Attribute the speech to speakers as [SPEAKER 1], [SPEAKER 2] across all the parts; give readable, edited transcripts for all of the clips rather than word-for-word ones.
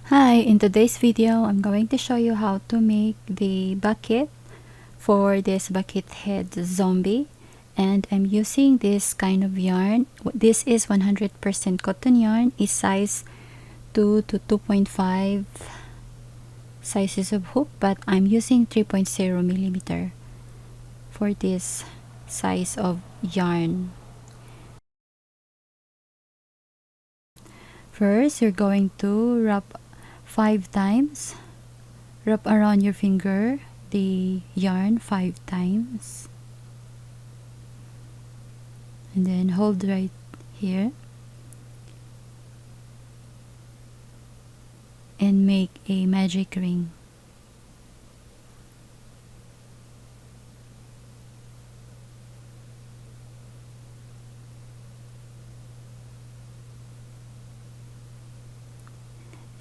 [SPEAKER 1] Hi, in today's video, I'm going to show you how to make the bucket for this Buckethead zombie, and I'm using this kind of yarn. This is 100% cotton yarn, is size 2 to 2.5 sizes of hook, but I'm using 3.0 millimeter for this size of yarn. First, you're going to wrap 5 times. Wrap around your finger the yarn 5 times, and then hold right here and make a magic ring.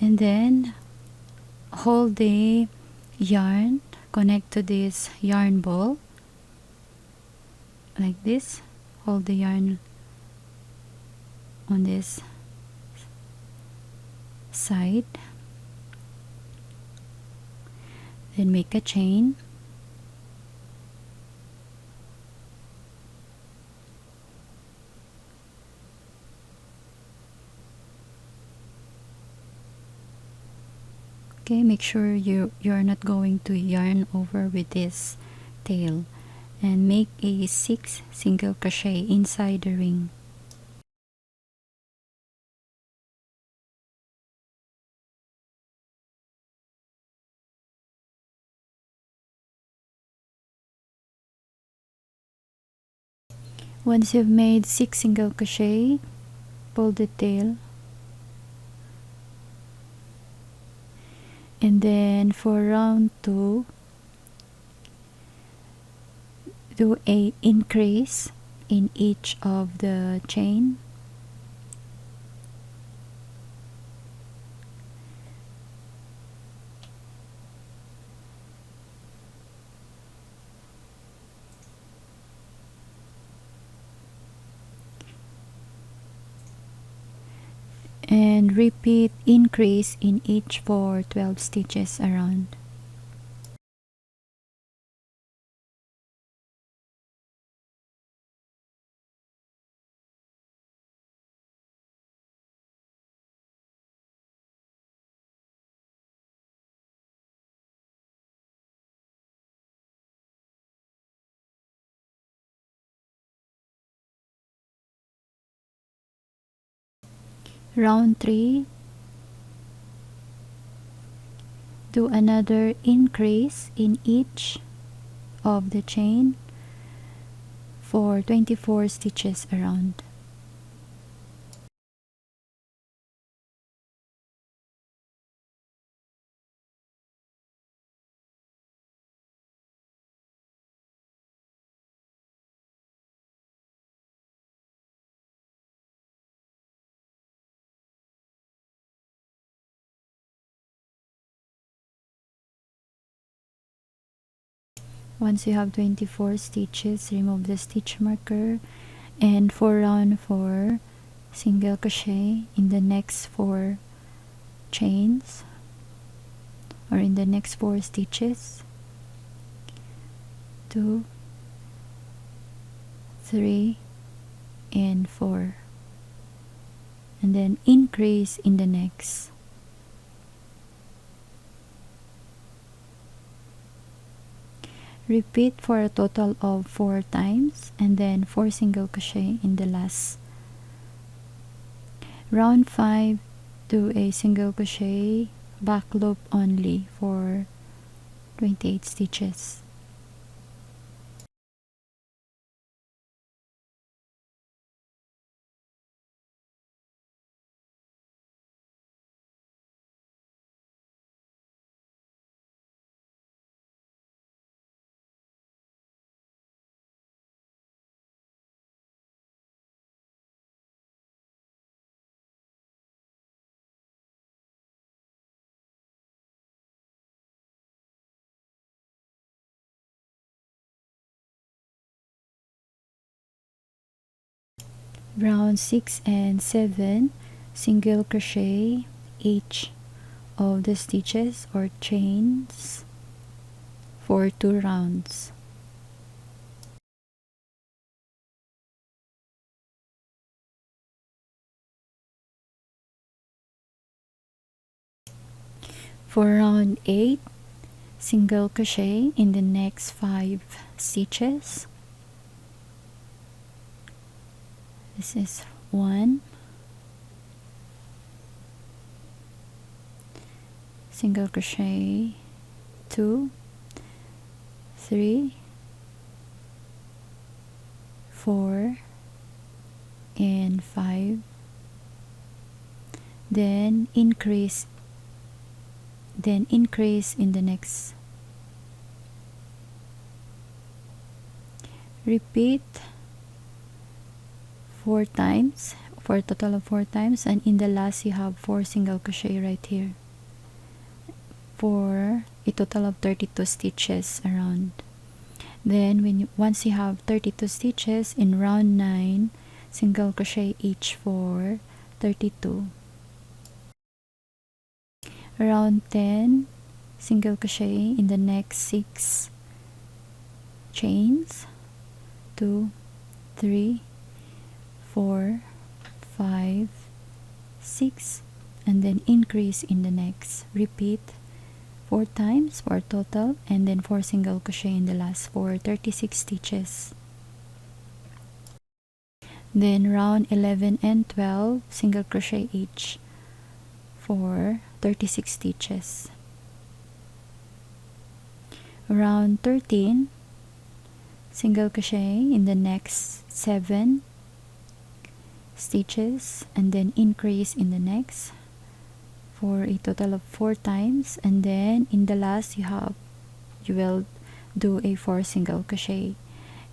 [SPEAKER 1] And then hold the yarn, connect to this yarn ball like this. Hold the yarn on this side, then make a chain, okay. Make sure you're not going to yarn over with this tail, and make a 6 single crochet inside the ring. Once you've made 6 single crochet, pull the tail, and then for round 2, do a increase in each of the chain, and repeat increase in each for 12 stitches around. Round 3, do another increase in each of the chain for 24 stitches around. Once you have 24 stitches, remove the stitch marker, and for round 4, single crochet in the next 4 chains, or in the next 4 stitches. 2, 3, and 4, and then increase in the next. Repeat for a total of 4 times, and then 4 single crochet in the last. Round 5, do a single crochet back loop only for 28 stitches. Round 6 and 7, single crochet each of the stitches or chains for 2 rounds. For round 8, single crochet in the next 5 stitches. This is 1, single crochet, 2, 3, 4, and 5. Then increase in the next. Repeat 4 times for a total of 4 times, and in the last you have 4 single crochet right here for a total of 32 stitches around. Then once you have 32 stitches in round 9, single crochet each for 32. Round 10, single crochet in the next 6 chains, 2, 3, 4, 5, 6, and then increase in the next. Repeat 4 times for a total, and then 4 single crochet in the last for 36 stitches. Then round 11 and 12, single crochet each for 36 stitches. Round 13, single crochet in the next 7 stitches, and then increase in the next for a total of 4 times, and then in the last you will do a 4 single crochet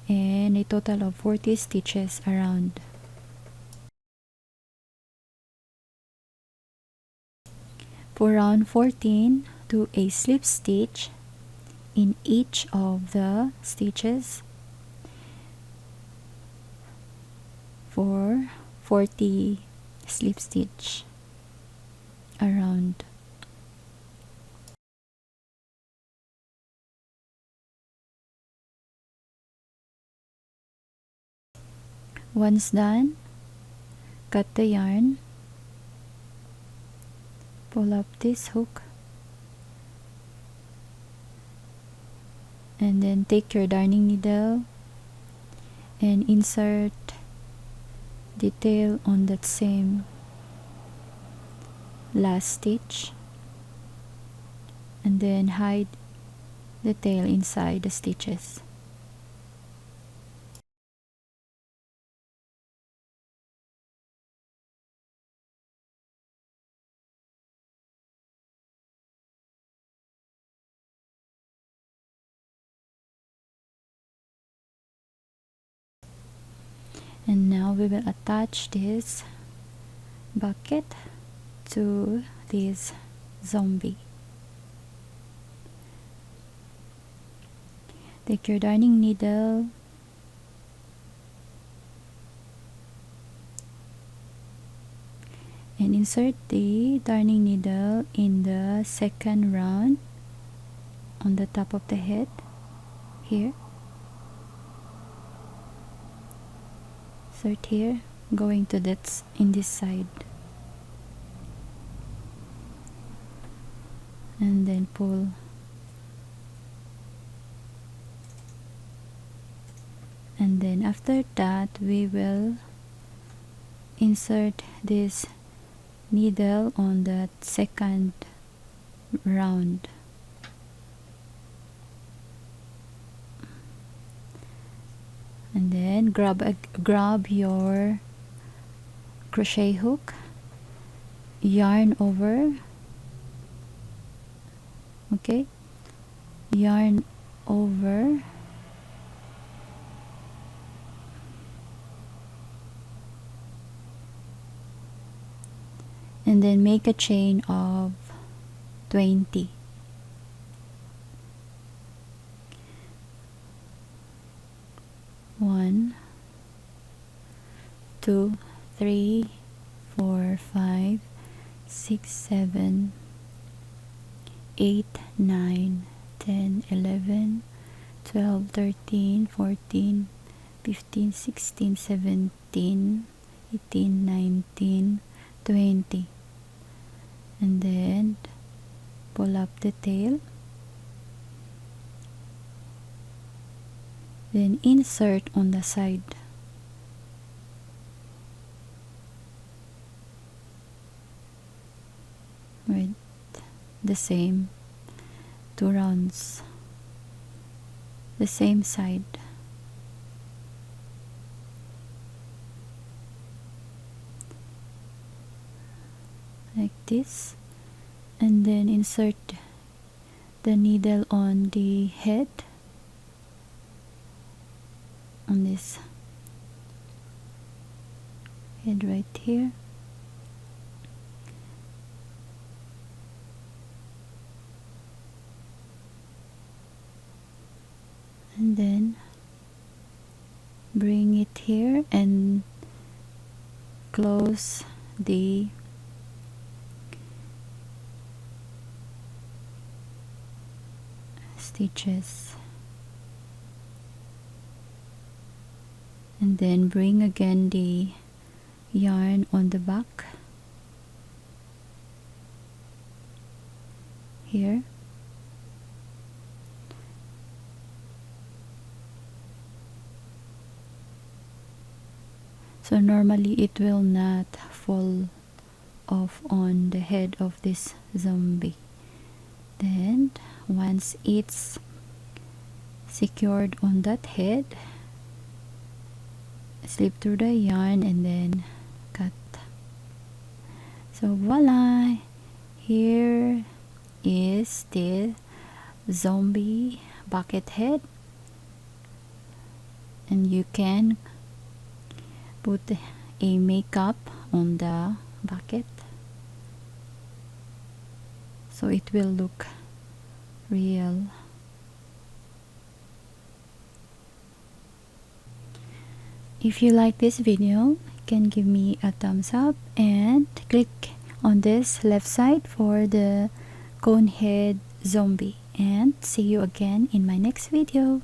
[SPEAKER 1] and a total of 40 stitches around. For round 14, do a slip stitch in each of the stitches for 40 slip stitch around. Once done, cut the yarn, pull up this hook, and then take your darning needle and insert the tail on that same last stitch, and then hide the tail inside the stitches. And now we will attach this bucket to this zombie. Take your darning needle and insert the darning needle in the second round on the top of the head here. Insert here, going to that in this side, and then pull, and then after that we will insert this needle on that second round. And then grab your crochet hook, yarn over, okay, yarn over, and then make a chain of 20. One, 2, 3, 4, 5, 6, 7, 8, 9, 10, 11, 12, 13, 14, 15, 16, 17, 18, 19, 20. And then pull up the tail. Then insert on the side. With the same 2 rounds, the same side. Like this, and then insert the needle on the head, on this head right here. And then bring it here and close the stitches, and then bring again the yarn on the back here. So normally it will not fall off on the head of this zombie. Then once it's secured on that head, slip through the yarn and then cut. So voila, here is the zombie bucket head, and you can put a makeup on the bucket so it will look real. If you like this video, you can give me a thumbs up and click on this left side for the cone head zombie, and see you again in my next video.